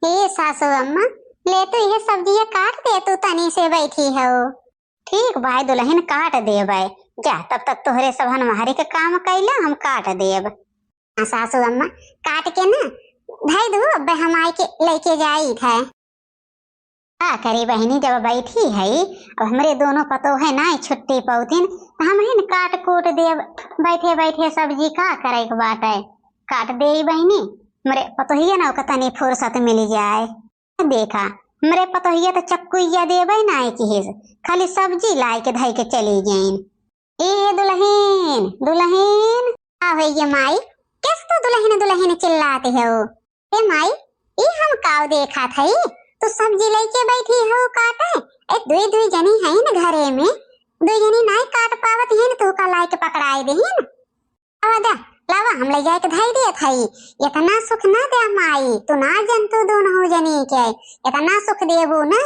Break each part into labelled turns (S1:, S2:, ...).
S1: ये सासू अम्मा, ले तो ये सब्जियां काट दे, तू तनी से बैठी हो। ठीक भाई दुल्हन काट दे भाई, जा तब तक तोहरे सब हनमारी के काम कैला हम काट देब। सासू अम्मा काट के ना धाई दू, अब हम आई के लेके जाई थे। का करी बहनी, जब बैठी है अब हमरे दोनों पतो है ना छुट्टी पौतीन तो हम ही काट कूट दे, बैठे बैठे सब्जी का करे के बात है काट दे बहनी। मरे पतोहिया ना तनी फुर्सत मिल जाए। देखा मरे पतोहिया तो चक्कुइया देवे ना कि खाली सब्जी लाई के धई के चली जाइन। ए दुल्हन दुल्हन आ भैया माई, किस तो दुल्हन दुल्हन चिल्लाते हो? ए माई ये हम काव देखा थई, तो सब्जी लेके बैठी हो काटे। ए दुई दुई जनी है न घरे में, दुई जनी नहीं काट पावत है तो का लाई के पकड़ाई देहिन। आवा लावा हम ले जाए के धाई दिए थई। इतना सुख ना दे माई, तू ना जनतु दोनों हो जनी के इतना सुख देबू ना।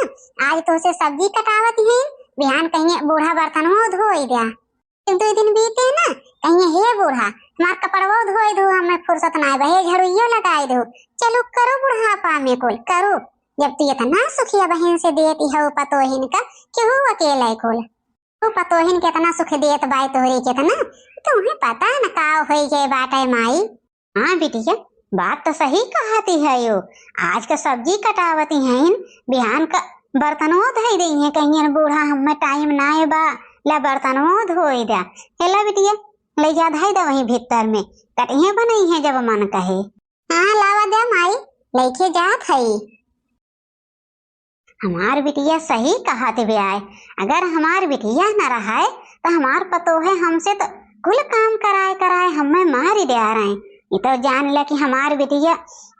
S1: आज तो से सब्जी कटावत है, बिहान कहीं बूढ़ा बर्तन वो धोई दिया। दो दिन बीते ना कहीं हे बूढ़ा हमार कपड़वा धोई दो, हमें फुर्सत ना बहे झड़ुइयो लगाई दो। चलो करो बुढ़ापा में कुल करो, जब तू इतना सुखिया बहन से देती हो पतोहिन का क्यों अकेला कुल। तो पतोहिन के इतना सुख देत बाई तोहरी के इतना तुम्हें पता न का होई के बाटे माई। हाँ बिटिया बात तो सही कहती है यो, आज का सब्जी कटावती है बिहान का बर्तनों धोई रही है। कहीं बूढ़ा हमें टाइम ना है बा ला बर्तनों धोई दिया। हेला बिटिया ले जा धाई दा वहीं भीतर में कटिया बनाई है जब मन कहे। हाँ लावा दे माई, लेके जात है। हमार बिटिया सही कहा थे ब्याह, अगर हमार बिटिया न रहा है तो हमार पतो है हमसे तो कुल काम कराए कराए हमें मार ही दे रहे। ये तो जान ले कि हमार बिटिया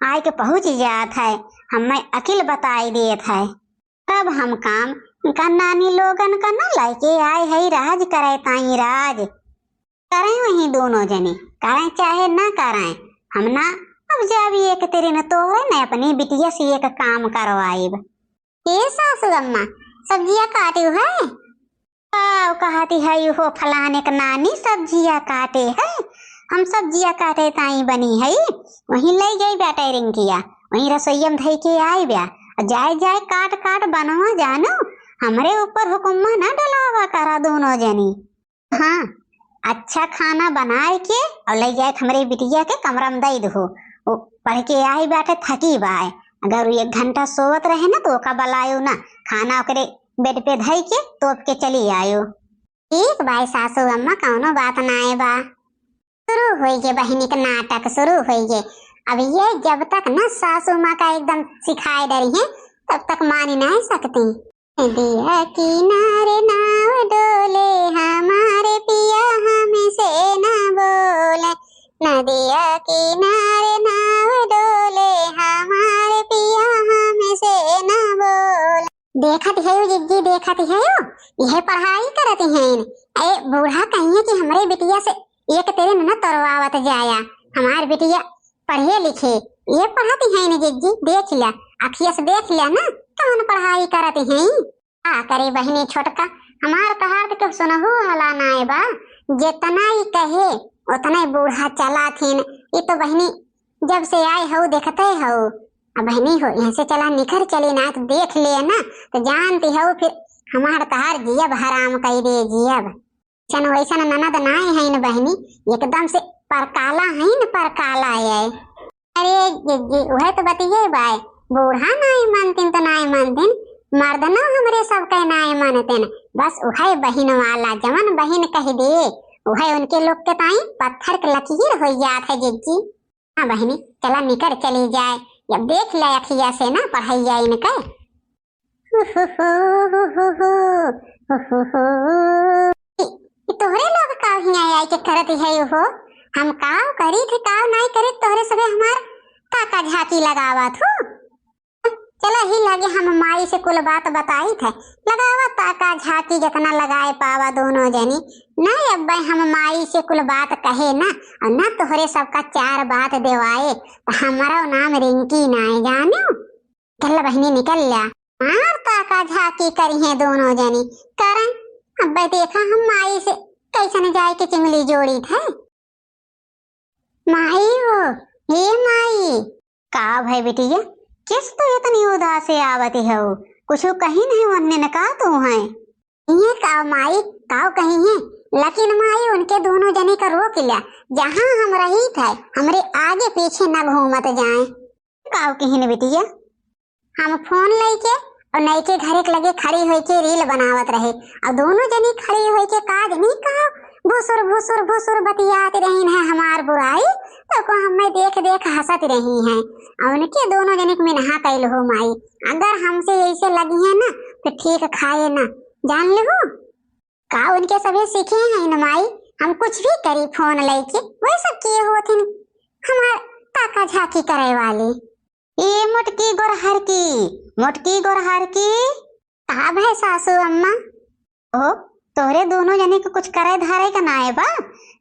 S1: आए के पहुंच जात है, हमें अकिल बताई देत है। तब हम काम का नानी लोगन का न लाइके आए है राज करे ताई राज करें वही दोनों जनी करें चाहे ना करें हम ना। अब जब एक तेरे न तो है न अपनी बिटिया से एक काम करवाइब। ये सासू अम्मा सब्जियां काटी है? आओ कहती है यो फलाने का नानी सब्जियां काटे है, हम सब्जियां काटे ताई बनी है वहीं ले गई बेटा रिंकिया, वहीं रसोईया में धई के आई ब्या जाए जाए काट काट बनवा जानो। हमरे ऊपर हुक्म ना डलावा करा दोनों जनी। हाँ अच्छा खाना बनाए के और ले जाए हमरे बिटिया के कमरा में दई दो, पढ़ के आई बैठे थकी बाय। अगर 1 घंटा सोवत रहे ना तो का बलायो ना, खाना ओकरे बेड पे धई के तोप के चली आयो। ठीक भाई सासू अम्मा कौनो बात ना है बा। शुरू होई के बहनी का नाटक शुरू होई के। अब ये जब तक ना सासू माँ का एकदम सिखाए डरी है तब तक मान ही नहीं सकती। दिया किनारे नाव डोले हमारे पिया हमें से ना बोले, नदिया किनारे नाव डोले हमारे पिया हमें से ना बोले। देखत है जिज्जी देखत है यह पढ़ाई करती हैं। अरे बूढ़ा कहिए कि हमारे बिटिया से एक तेरे न तरवावत जाया, हमार बिटिया पढ़े लिखे ये पढ़ाती है न जिज्जी, देख लिया अखिया से देख लिया ना कौन पढ़ाई करती हैं। आ करे बहनी छोटका हमार कहार तो सुनहु हला ना बा, जितना ही कहे उतना ही बूढ़ा चला थीन। ये तो बहनी जब से आए हो देखते हो। अब बहनी हो यहाँ से चला निखर चली ना तो देख ले ना तो जानती हो फिर हमार तहार जियब हराम कई दे जियब। सन वैसा ननद नाई है न बहनी, एकदम से परकाला है न परकाला है। अरे जिज्जी वह तो बतिये बाय, बूढ़ा नाई मानतीन तो नाई मानतीन, मर्द न हमरे सब कह नाई मानते न, बस वह बहन वाला जवन बहन कह दे वह उनके लोग के ताई पत्थर के लकीर हो जात है जिज्जी। हाँ बहनी चला निकर चली जाए, जब देख ले अखिया से ना पढ़ाई जाए इनके। तोहरे लोग का आई के करत है हो, हम काव करी थे काव नहीं करे तोहरे सबे हमार काका झाकी लगावा थू। चला ही लगे हम माई से कुल बात बताई थे, लगावा ताका झाकी जितना लगाए पावा दोनों जनी। नहीं अब हम माई से कुल बात कहे ना और ना तोहरे सबका 4 बात देवाए तो हमारा नाम रिंकी ना जानो। चल बहनी निकल लिया, मार ताका झाकी करी है दोनों जनी करें। अब देखा हम माई से कैसे जाए के चिंगली जोड़ी थे। माई हो हे माई का भाई बेटिया किस तो इतनी उदास से आवती है? कुछ कहीं नहीं वन्ने न का तू है ये काव माई काव कहीं है, लेकिन माई उनके दोनों जने का रोक लिया। जहाँ हम रही थे हमरे आगे पीछे न घूमत जाए। काव कहीं बिटिया हम फोन लेके और नई के घरे के लगे खड़ी होई के रील बनावत रहे और दोनों जनी खड़ी होई के काज नहीं कहा भुसुर भुसुर भुसुर बतियात रही है हमार बुराई तो को हमें देख देख हंसत रही हैं। और उनके दोनों जने में नहा कैल हो माई, अगर हमसे ऐसे लगी है ना तो ठीक खाए ना जान लो का उनके सभी सीखे हैं न माई। हम कुछ भी करी फोन लेके वही सब किए होते हमार ताका झाकी करे वाली। ये मोटकी गोरहर की कहा है सासू अम्मा? ओ तोहरे दोनों जने को कुछ करे धारे का ना है बा।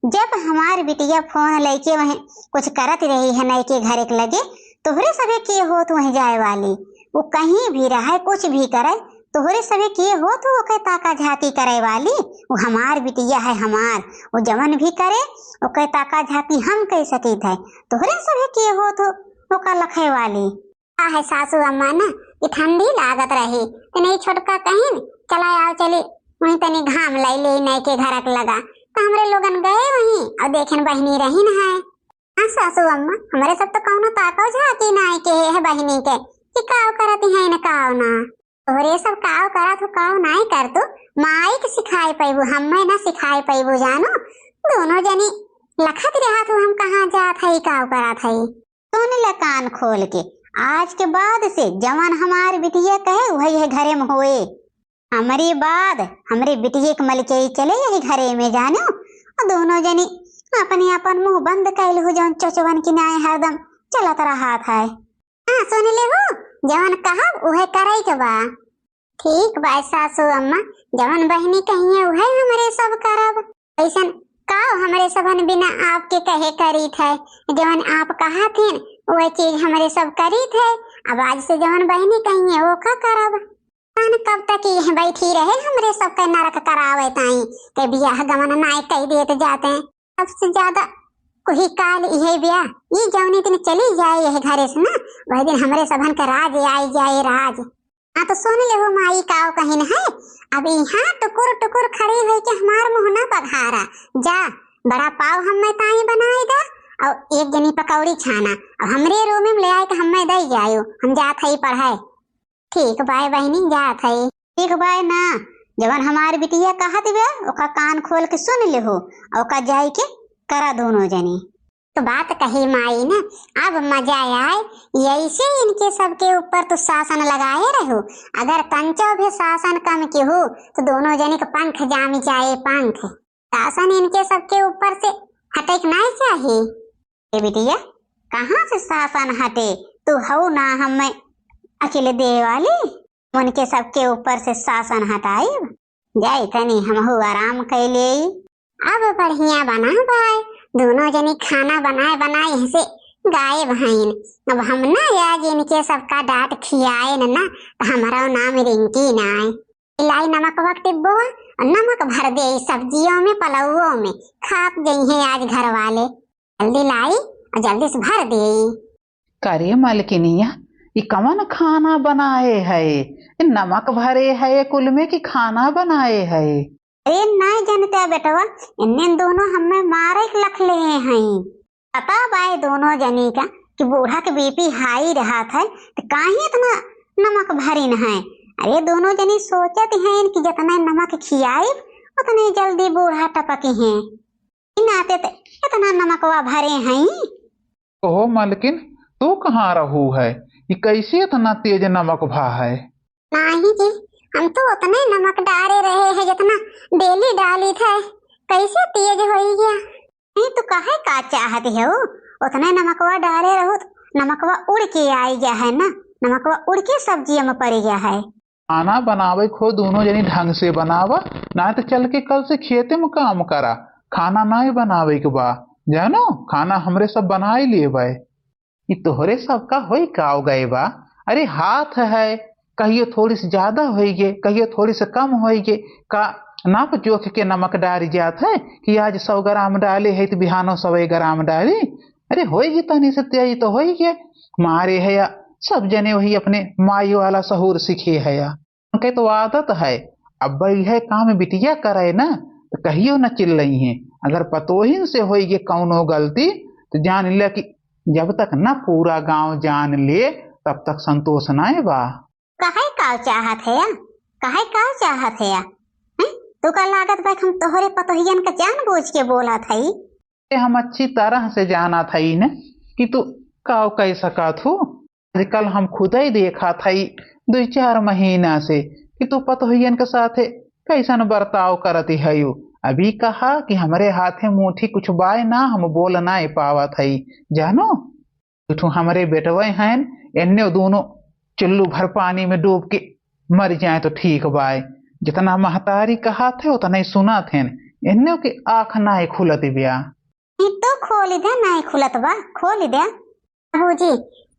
S1: जब हमार बिटिया फोन लेके वहीं कुछ करत रही है नई के घर के लगे तोहरे सभी के हो तो वहीं जाए वाली। वो कहीं भी रहे कुछ भी करे तोहरे सभी के हो तो वो ताका झाकी करे वाली। वो हमार बिटिया है हमार, वो जवन भी करे वो कह ताका झाकी हम कह सकी थे तोहरे सभी के हो तो वो का लखे वाली। है सासू अम्मा ना ये ठंडी लागत रही तो नहीं छोटका कहीं चला आओ चली वहीं तनी घाम लाई ले नई के घर लगा तो हमरे लोगन गए वहीं और देखें बहनी रही न है। हाँ सासू अम्मा हमारे सब तो कौनो ताको झाकी ना के है बहनी के कि काव करती है न काव ना और ये सब काव करा तो काव ना कर तू माई के सिखाई पैबू हमें ना सिखाई पैबू जानो। दोनों जनी लखत रहा तो हम कहाँ जात है काव करा था सोने ला कान खोल के। आज के बाद से जवान हमारी बिटिया कहे वही है घरे में होए हमारी बाद हमारी बिटिया के मलके चले यही घरे में जानो। और दोनों जनी अपने अपन मुंह बंद कैल हो जवन चचवन की नाय हरदम चलत रहा था। हाँ सुन ले हो जवन कहा वह करे के बा ठीक बा सासू अम्मा जवन बहनी कही है वह हमारे सब करब ऐसा का हमारे सबन बिना आपके कहे करी थे जवन आप कहा थे वह चीज हमारे सब करी थे। अब आज से जवन बहनी कही है वो का करब कब तक ये बैठी रहे हमरे सब का नरक करावे ताई के बियाह गमन नाय कह देते जाते हैं। सबसे ज्यादा कोई काल ये बियाह ये जवनी दिन चली जाए यह घरे से ना वह दिन हमरे सबन का राज आई जाए राज। हाँ तो सुन ले हो माई काव कहीं है अब यहाँ टुकुर टुकुर खड़ी हुई के हमार मुँह न पघारा जा बड़ा पाव हमें ताई बनाएगा और एक जनी पकौड़ी छाना और हमरे रूम में ले आए तो हमें दे जायो हम जात है पढ़ाए। ठीक बाय बहनी जात है ठीक बाय ना जवन हमार बिटिया कहा दिवे ओका कान खोल के सुन ले हो और ओका जाई के करा दोनों जनी। तो बात कही माई ना अब मजा आए यैसे इनके सबके ऊपर तो शासन लगाए रहो। अगर कंचो भी शासन कम के हो तो दोनों जने के पंख जामी जाए पंख शासन इनके सबके ऊपर से हटे नहीं चाहिए। बिटिया कहाँ से शासन हटे तू हो ना हमें अकेले दे वाली उनके सबके ऊपर से शासन हटाई जाए तनी हम हो आराम कैले। अब बढ़िया बना भाई दोनों जनी खाना बनाए बनाए से गाय बहन अब हम ना आज इनके सबका डांट खियाए ना तो हमारा नाम रिंकी ना आए लाई नमक वक्त बो और नमक भर दे सब्जियों में पलौओं में खाप गई है आज घर वाले जल्दी लाई और जल्दी से भर दे।
S2: करे मालकिनिया ये कवन खाना बनाए है नमक भरे है कुल में कि खाना बनाए है?
S1: अरे नहीं जानते बेटवा इन्ने दोनों हमें मारे लख ले हैं पता बाय दोनों जनी का कि बूढ़ा के बीपी हाई रहा था तो काहे इतना नमक भरी न है। अरे दोनों जनी सोचत हैं कि जितना नमक खियाए उतने जल्दी बूढ़ा टपके हैं नाते तो इतना नमकवा भरे हैं।
S2: ओह मालकिन तू कहाँ रहू है ये कैसे इतना तेज नमक भा है?
S1: नहीं जी हम तो उतने नमक डाले रहे हैं जितना डेली डाली था कैसे तेज हो गया। नहीं तो काहे का चाहती है उतने नमकवा डाले रहो तो नमकवा उड़ के आई गया है ना नमकवा उड़ के सब्जियों में पड़ गया है।
S2: खाना बनावे खो दोनों जनी ढंग से बनावा ना तो चल के कल से खेते में काम करा खाना नहीं बनावे के बा जानो खाना हमरे सब बना ही लिए बाय ये तोहरे सबका होई काव गए बा। अरे हाथ है कहियो थोड़ी सी ज्यादा होइगे कहियो थोड़ी सी कम होइगे का नाप जोख के नमक डाली जात है कि आज 100 ग्राम डाले है तो बिहानो 100 ग्राम डाली। अरे होइगे तनी से तेज तो होइगे मारे है सब जने वही अपने माई वाला सहूर सीखे है या उनके तो आदत है। अब यह काम बिटिया करे ना तो कहियो न चिल रही है। अगर पतोहिन से होगी कौनो गलती तो जान ले कि जब तक न पूरा गांव जान ले तब तक संतोष न बा।
S1: काहे का चाहत है या काहे का चाहत है या तू का लागत भाई हम तोहरे पतोहियन का जान बूझ के बोला थई।
S2: हम अच्छी तरह से जाना था न कि तू काव कह सका थू। कल हम खुद ही देखा था 2-4 महीना से कि तू पतोहियन के साथ कैसन बर्ताव करती है। अभी कहा कि हमारे हाथे मुठी कुछ बाय ना हम बोल ना पावा था जानो। तू हमारे बेटवे हैं इन्ने दोनों चुल्लू भर पानी में डूब के मर जाए तो ठीक बाय। जितना महतारी कहा थे उतना ही सुना थे इन्ने के आँख ना खुलत ब्या।
S1: तो खोल दे ना खुलत बा खोल दे। बाबूजी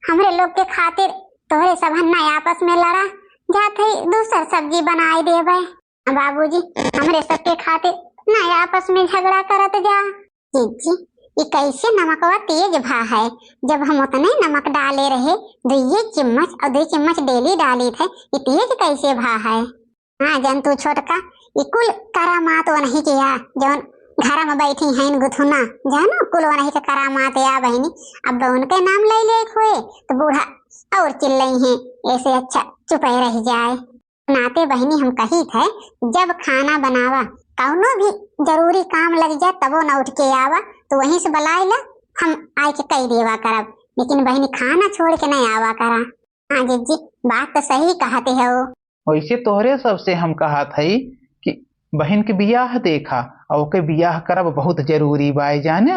S1: हमरे लोग के खातिर तोहरे सब हन्ना आपस में लड़ा जाते दूसर सब्जी बनाई दे भाई। बाबूजी हमरे सबके खातिर ना आपस में झगड़ा करत जा। जी ये कैसे नमकवा तेज भा है। जब हम उतने नमक डाले रहे 2 चम्मच और 2 चम्मच डेली डाली थे ये तेज कैसे भा है। हाँ जंतु छोटका ये कुल करामात वो नहीं किया जौन घर में बैठी हैं गुथुना जानो कुल वो नहीं के करामात या बहनी। अब उनके नाम ले ले खोए तो बूढ़ा और चिल्ल रही हैं ऐसे अच्छा चुप ही रह जाए। नाते बहनी हम कही थे जब खाना बनावा कौनो भी जरूरी काम लग जाए तब वो न उठ के आवा तो वहीं से बुलाए ला हम आए के कही देवा करब। लेकिन बहनी खाना छोड़ के नहीं आवा करा। हाँ जी बात तो सही कहते है वो।
S2: वैसे तोहरे सबसे हम कहा था कि बहन के बियाह देखा और के बियाह करब बहुत जरूरी बाय जाना।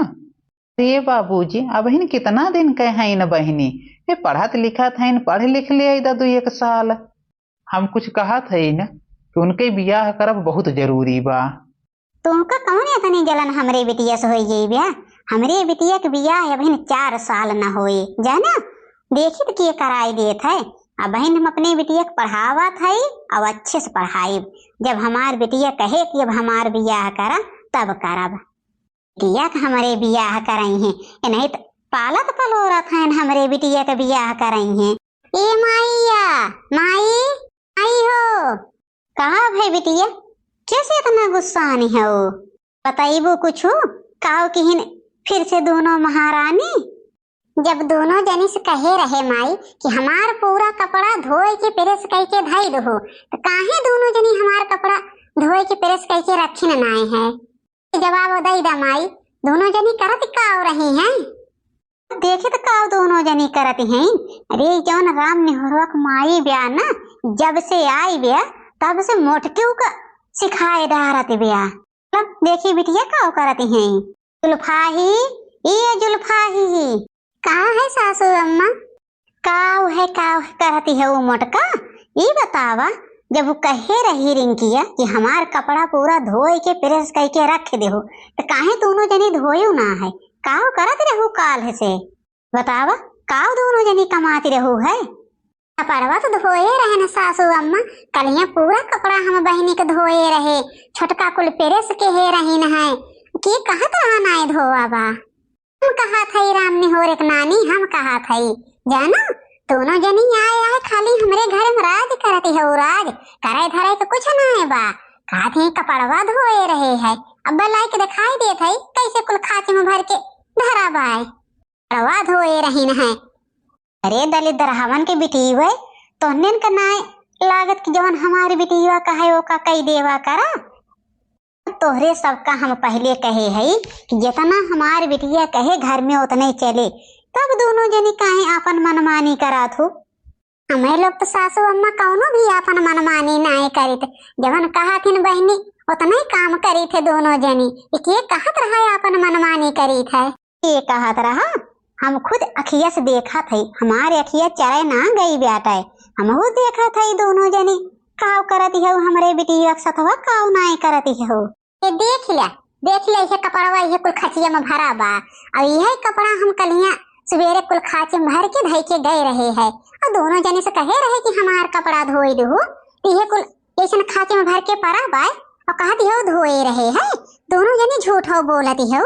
S2: ये बाबूजी अब बहन कितना दिन के हैं न बहनी ये पढ़त लिखत है पढ़ लिख ले 2-1 साल। हम कुछ कहा थे न कि उनके बियाह करब बहुत जरूरी बा।
S1: तुमका कौन इतनी जलन हमरे बिटिया से हो गई ब्याह। हमरे बिटिया के बियाह बहन 4 साल न होए जाना देखी तो किए कराई देत है। अब बहन हम अपने बिटिया को पढ़ावा था और अच्छे से पढ़ाई। जब हमार बिटिया कहे कि अब हमार बियाह करा तब करब। बिटिया का हमारे बियाह कराई हैं नहीं तो पालत पलोरत हैं हमरे बिटिया का बियाह कराई हैं। ए माईया माई आई हो कहा भाई बिटिया कैसे इतना गुस्सा आनी है वो बताइबो कुछ काव की फिर से दोनों महारानी। जब दोनों जनी से कहे रहे माई कि हमार पूरा कपड़ा धोए के प्रेस करके धई दो तो काहे दोनों जनी हमार कपड़ा धोए के प्रेस करके रखी न नाए है। जवाब दई दा माई दोनों जनी करत काव रही हैं। देखे तो काव दोनों जनी करत हैं। अरे जौन राम निहरक माई ब्या ना जब से आई ब्या तब से मोटक्यू का सिखाए डारत ब्या। देखी बिटिया काव करत हैं। जुल्फाही ये जुल्फाही कहा है सासू अम्मा काव है कहती है वो मोटका। ये बतावा जब वो कहे रही रिंकिया कि हमार कपड़ा पूरा धोए के प्रेस करके रख देहो तो काहे दोनों जनी धोयू ना है काव करत रहू काल से बतावा काव दोनों जनी कमाती रहू है। कपड़वा तो धोए रहे न सासू अम्मा कलिया पूरा कपड़ा हम बहनी के धोए रहे छोटका कुल प्रेस के हे रही न है कि कहत रहा ना धोआ बा। हम कहा था राम निहोर एक नानी हम कहा था जाना दोनों जनी आए खाली हमरे घर में राज करती है। राज करे धरे तो कुछ ना है बा काथे कपड़वा धोए रहे है। अब लाई के दिखाई देत है कैसे कुल खाचे में भर के धरा बाय कपड़वा धोए रही न है। अरे दलित दरहावन के बिटिया तो का नाय लागत की जवन हमारी बिटिया कहे वो का कई देवा करा। तोहरे सबका हम पहले कहे है कि जितना हमार बिटिया कहे घर में उतने चले तब दोनों जनी काहे आपन मनमानी करात हो। हमें लोग तो सासू अम्मा कौनो भी आपन मनमानी नाए करी थे जवन कहा थी बहनी उतना ही काम करी थे दोनों जनी। ये कहत रहा आपन मनमानी करी थे ये कहत रहा हम खुद अखिया से देखा थे हमारे अखिया चले ना गई बेटा हम देखा था दोनों जनी काव करती है हमरे बिटिया सतवा काव नाए करती है। ये देख लिया ये कपड़वा ये कुल खचिया में भरा बा और यह कपड़ा हम कलिया सवेरे कुल खाचे में भर के धई के गए रहे है और दोनों जने से कहे रहे कि हमार कपड़ा धोई दो ये कुल ऐसा खाचे में भर के पड़ा बा और कहती है धोए रहे है। दोनों जने झूठ हो बोलती है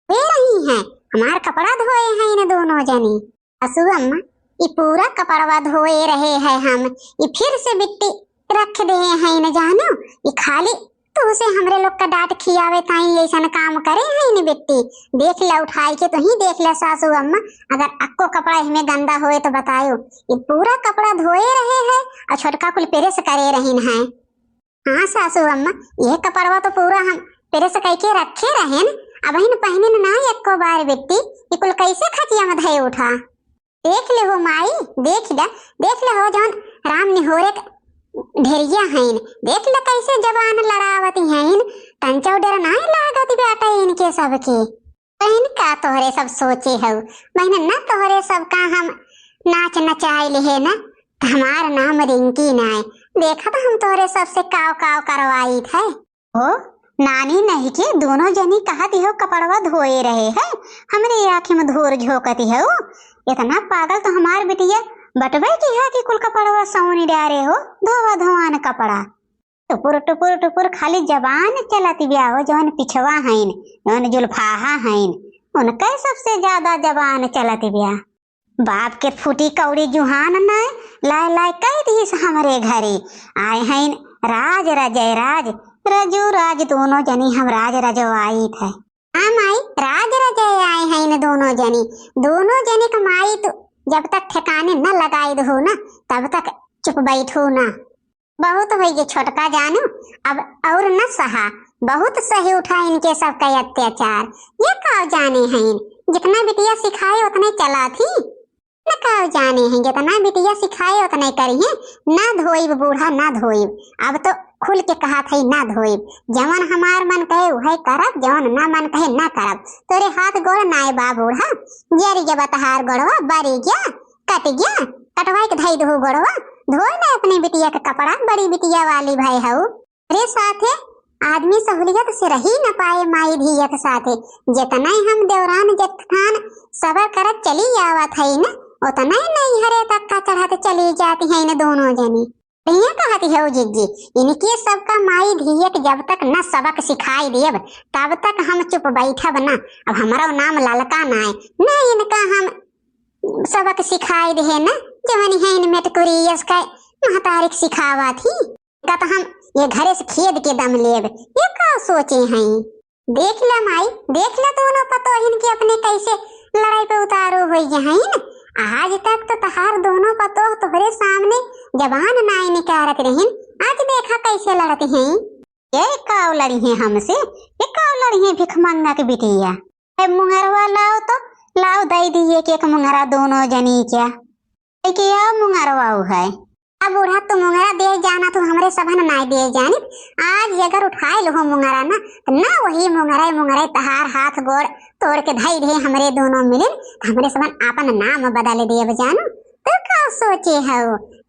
S1: वे रही है हमार कपड़ा धोए हैं न दोनों जनी। असू अम्मा ये पूरा कपड़वा धोए रहे हैं हम, ये फिर से बिट्टी रख दे हैं न जानो, ये खाली तो उसे हमरे लोग का डांट खियावे ताई ऐसा काम करे हैं न बिट्टी। देख ले उठाई के तो ही देख ले सासू अम्मा, अगर अक्को कपड़ा इसमें गंदा होए तो बतायो। ये पूरा कपड़ा धोए रहे हैं और छोटका कुल प्रेस करे रहीन है। हाँ सासू अम्मा, ये कपड़वा तो पूरा हम प्रेस करके रखे रहे न, अब इन पहने न ना एको बार बिट्टी, ये कुल कैसे खचिया में धए उठा। देख ले हो माई, देख ले हो जौन राम निहोरे ढेरिया हैं, देख ले कैसे जवान लड़ावती हैं, तंचौ डर ना लागत बेटा इनके सबके। बहन का तोहरे सब सोचे हो बहन, न तोहरे सब का हम नाच नचाए ले न, हमार नाम रिंकी नाय, देखा तो हम तोहरे सबसे काव काव करवाई थे। हो नानी नहीं के दोनों जनी कहती हो कपड़वा धोए रहे हैं, हमरे आँखें में धूर झोंकती हो। इतना पागल तो हमार बिटिया बटवे की है कि कुल कपड़वा सौनी डारे हो, धोवा धोवान कपड़ा। टुपुर टुपुर टुपुर खाली जबान चलती बिया हो, जौन पिछवा हैं जौन जुल्फाहा हैं उनके सबसे ज्यादा जबान चलती बिया। बाप के फूटी कौड़ी जुहान न लाए लाए कई दिस हमरे घरे आए हैं राज रजय राज रजू राज, दोनों जनी हम राज रजवाई थे। हाँ माई, राज रजय आए हैं न दोनों जनी कमाई तो जब तक ठिकाने न लगाई दो ना तब तक चुप बैठो ना। बहुत हो ये छोटका जानू, अब और न सहा, बहुत सही उठा इनके सब का अत्याचार। ये का जाने हैं, जितना बिटिया सिखाए उतने चला थी, न का जाने हैं जितना बिटिया सिखाए उतने करी है। ना धोइब बूढ़ा ना धोइब, अब तो खुल के कहा था ना धोइब, जवन हमार मन कहे वही करब, जवन ना मन कहे ना करब। तोरे हाथ गोड़ नाए बा बूढ़ा, जरी जब तहार गोड़वा बरी गया कट गया, कटवाई के धई दो गोड़वा, धोए ना अपनी बिटिया का कपड़ा, बड़ी बिटिया वाली भाई हऊ। अरे साथे आदमी सहूलियत से रही न पाए माई धियत साथे, जितना ही हम देवरान जेठान सबर करत चली आवत है न, उतना ही नहीं हरे तक का चढ़ाते चली जाती है न दोनों जनी। भैया कहती है जिज्जी, इनके सबका माई धियक जब तक न सबक सिखाई देब तब तक हम चुप बैठब ना। अब हमारा नाम ललका ना है न, इनका हम सबक सिखाई दे न, जवन है इन मेटकुरियस का महतारिक सिखावा थी का तो हम ये घरे से खेद के दम लेब। ये का सोचे हैं, देख ले माई, देख ले दोनों पतोहिन के अपने कैसे लड़ाई पे उतारू हुई हैं। आज तक तो तहार दोनों पतोह तोहरे सामने जबान नाई निकारत रहीन, आज देखा कैसे लड़ते हैं। ये काव लड़ी है हमसे, ये काव लड़ी है भिखमंगा के बिटिया। मुंगरवा लाओ तो लाओ दई दिए कि एक मुंगरा दोनों जनी क्या मुंगरवा है। अब बूढ़ा तो मुंगरा दे जाना तो हमरे सबन ना दे जानी, आज अगर उठाए लो मुंगरा ना वही मुंगरा तहार हाथ गोड़ तोड़ के धई दे हमरे दोनों मिले, हमरे सबन आपन नाम बदल देव जानू। तो का सोचे हो,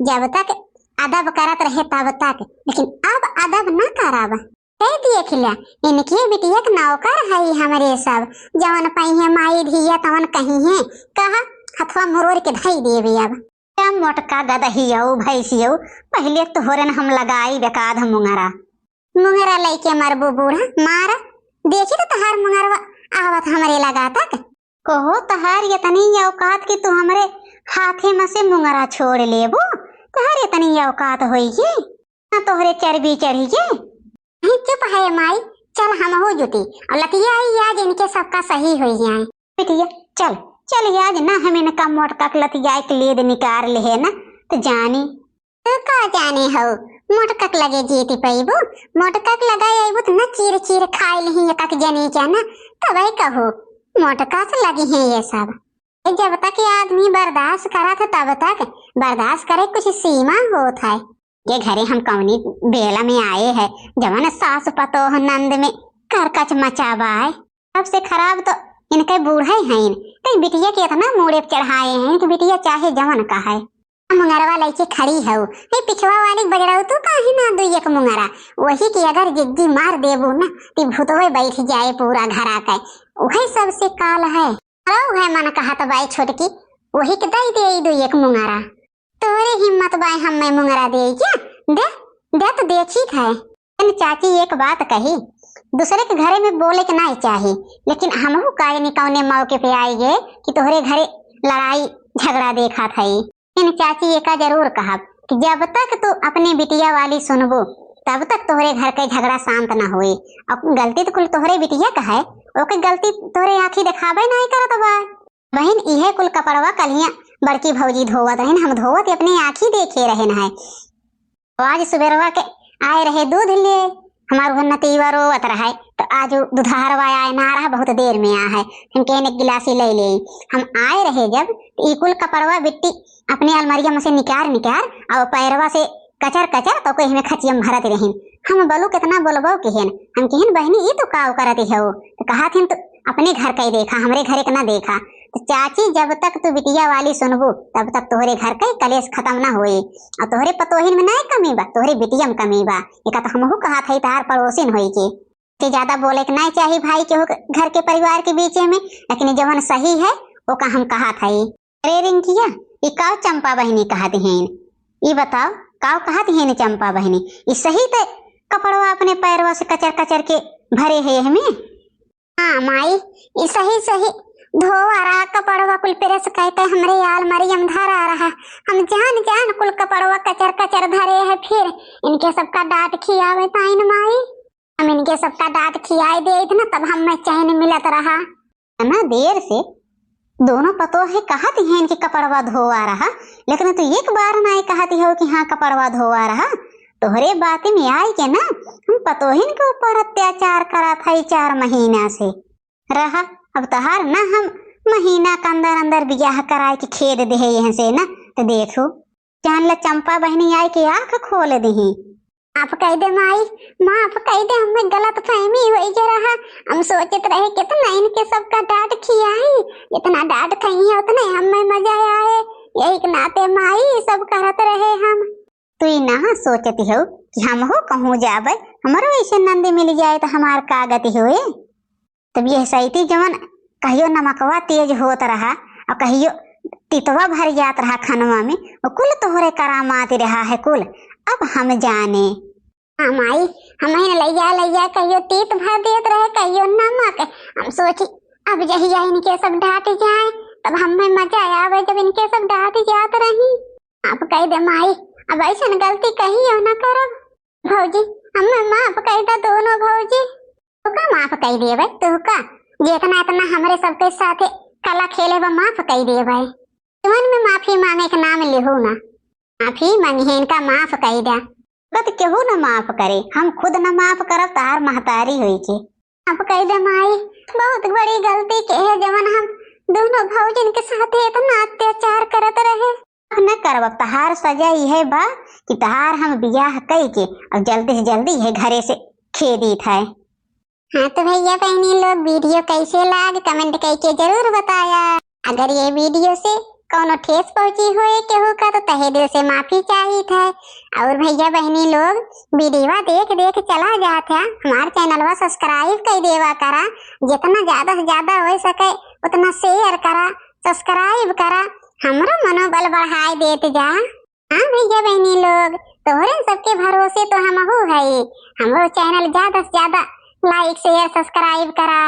S1: जब तक अदब करत रहे तब तक, लेकिन अब अदब न करब। देख लिया इनकी बिटिया के नौकर है हमरे सब, जवन पहिए माई धिया तवन कहीं है कहा हथवा मुरोड़ के धई देवे। अब क्या मोटका गदहियो भैंसियो, पहले तो होरन हम लगाई बेकाद मुंगरा लेके मरबू बूढ़ा मारा, देखी तो तहार मुंगरवा आवत हमरे लगा तक कहो तहार इतनी औकात की तू हमरे हाथे में से मुंगरा छोड़ लेबो, तहार इतनी औकात होइए ना तोहरे चर्बी चढ़िए। चुप है माई, चल हम हो जुटी और लतिया आई आज इनके सबका सही हो जाए। बिटिया चल चल आज ना हमें न का मोटका लतिया के लेद निकाल ले है ना, तो जानी तो का जाने हो मोटका लगे जीती पैबू, मोटका लगाए आईबू तो न चीर चीर खाई ली एक जनी क्या ना, तब कहो मोटका से लगी है ये सब। जब तक ये आदमी बर्दाश्त करा था तब तक बर्दाश्त करे कुछ सीमा होता है। ये घरे हम कौनी बेला में आए हैं, जवन सास पतोह नंद में करकच मचावा है। सबसे खराब तो इनके बूढ़े हैं, कई बिटिया के इतना मुड़े चढ़ाए हैं कि बिटिया चाहे जवन का है। मुंगरवा लेके खड़ी है, पिछवा वाली बजड़ाऊ तू काहे ना दू एक मुंगरा, वही की अगर जिद्दी मार देबू ना ती भूतवे बैठ जाए पूरा घर आके, वही सबसे काल है। है मन कहा तो बाई छोटकी वही के दई दे दू एक मुंगरा, तोरे हिम्मत बाई हम मैं मुंगरा दे क्या दे तो देखी है। चाची एक बात कही, दूसरे के घरे में बोले के नहीं चाहिए, लेकिन हमहू काहे निकौने मौके पे आएंगे कि तोहरे घरे लड़ाई झगड़ा देखा था। इन चाची एका जरूर कहा कि जब तक तू अपनी बिटिया वाली सुनबो तब तक तोहरे घर के झगड़ा शांत न होए। अब गलती तो कुल तोहरे बिटिया का है, ओके गलती तोहरे आँखी दिखावे नहीं करत बा। बहन इहे कुल कपड़वा कलिया बड़की भौजी धोवत रहे, हम धोवत अपनी आँखी देखे रहे न है। आज सुबेरवा के आए रहे दूध लिए, हमार नतीवा रोवत रहा तो आज दुधारवा आए ना रहा, बहुत देर में आ है। हम कहने गिलासी ले ले, हम आए रहे जब ई कुल कपड़वा बिट्टी अपने अलमारिया में से निकार और पैरवा से कचर तो कोई हमें खचियम भरत रहीन। हम बोलो कितना बोलबो केहन, हम कहन बहनी ये तो काव करत हो, तो कहा थी तो अपने घर का ही देखा, हमरे घर का ना देखा। तो चाची जब तक तू बिटिया वाली सुनबो तब तक तोहरे घर का कलेश खत्म ना होए, और तोहरे पतोहिन में नहीं कमी बा, तोहरे बिटिया में कमी बा। एक तो हमहू कहा था तार पड़ोसिन होई के ज्यादा बोले के नहीं चाहिए भाई के घर के परिवार के बीच में, लेकिन जवन सही है वो का हम कहा था। अरे रिंकिया ये काव चंपा बहनी कहा हैं, ये बताओ काव कहा हैं चंपा बहनी, ये सही ते कपड़वा अपने पैरवा से कचर के भरे है हमें। हाँ माई ये सही धोआ रहा कपड़वा कुल प्रेस कहते हमरे याल मरियम धरा रहा, हम जान कुल कपड़वा कचर धरे है, फिर इनके सबका डांट खियावे ताइन माई, हम इनके सबका डांट खियाई दे ना तब हमें चैन मिलत रहा ना। देर से दोनों पतो है कहती हैं इनकी कपड़वा धोआ रहा, लेकिन तो एक बार ना कहती हो कि हाँ कपड़वा धोआ रहा। तोहरे बात में आई के ना हम पतोहिन के ऊपर अत्याचार करा था 4 महीना से रहा। अब तहार ना हम महीना के अंदर ब्याह कराए के खेद दे यहाँ से ना, तो देखो जान ला चंपा बहनी आई के आँख खोल दी। आप कह दे माई, माफ कह दे, हमें गलत फहमी हुई जा रहा, हम सोचते रहे कितना इनके सबका डांट खियाई, जितना डांट खाई है उतने हमें मजा आए, यही के नाते माई सब करत रहे हम। तू ना सोचती हो कि हम हो कहूँ जाबे हमारो ऐसे नंदी मिल जाए तो हमार का गति हुए। तब यह सही जवन कहियो नमकवा तेज होत रहा और कहियो तितवा भर जात रहा खनवा में, वो कुल तोहरे करामात रहा है कुल। अब हम जाने हाँ माई हमें लैया कहियो तीत भर देत रहे कहियो नमक, हम सोची अब जहिया इनके सब डांट जाए तब हमें मजा आवे जब इनके सब डांट जात रही। आप कह दे माई अब ऐसा गलती कहीं हो न करब। भौजी हमें माफ कह दे दोनों भौजी, तू का माफ कह दिए भाई, तू का जितना इतना हमारे सबके साथ कला खेले वो माफ कह दिए भाई। तुमन में माफी मांगे के नाम लिहू ना, माफी मांगे इनका माफ कह दे, तो केहू न माफ करे, हम खुद न माफ करब तार महतारी हुई के। आप कह दे माई बहुत बड़ी गलती के है जवन हम दोनों भौजन के साथ इतना अत्याचार करत रहे। न करब तहार सजा यह बा कि तहार हम बियाह कई के और जल्दी से जल्दी है घरे से खेदी था। हाँ तो भैया बहनी लोग वीडियो कैसे लाग कमेंट करके जरूर बताया। अगर ये वीडियो से कौन ठेस पहुंची हुए केहू का तो तहे दिल से माफी चाहिए था। और भैया बहनी लोग वीडियो देख चला जाता हमारे चैनलवा सब्सक्राइब कर देवा करा, जितना ज्यादा से ज्यादा हो सके उतना शेयर करा, सब्सक्राइब करा, हमारा मनोबल बढ़ाए देते जा। हाँ भैया बहनी लोग तोहरे सबके भरोसे तो हम हो है, हमारो चैनल ज्यादा से ज्यादा लाइक शेयर सब्सक्राइब करा।